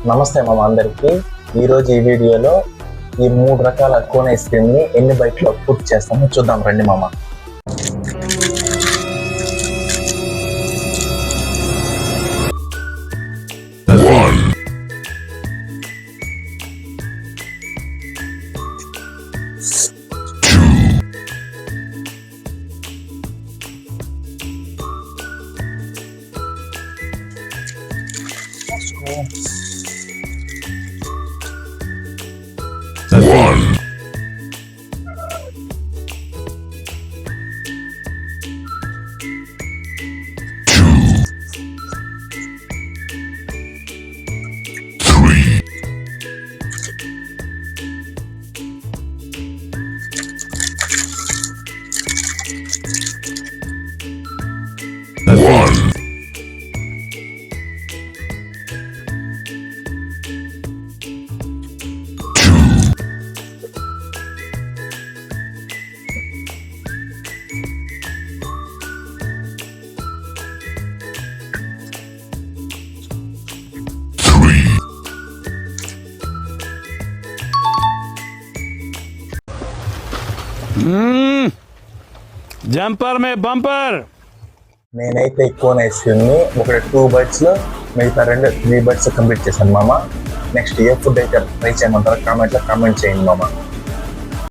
నమస్తే మామ అందరికి. ఈరోజు ఈ వీడియోలో ఈ 3 రకాల కోన్ ఐస్ క్రీమ్ ని ఎన్ని బైట్లో పూర్తి చేస్తామో చూద్దాం రండి మామ. జంపర్ మే బంపర్. నేనైతే ఈ కోన్ ఐస్ క్రీమ్ ని ఒక 2 bites లో మిగతా 3 bites కంప్లీట్ చేశాను మామ. నెక్స్ట్ ఏ ఫుడ్ అయితే ట్రై చేయమంటారో కామెంట్ చేయండి మామ.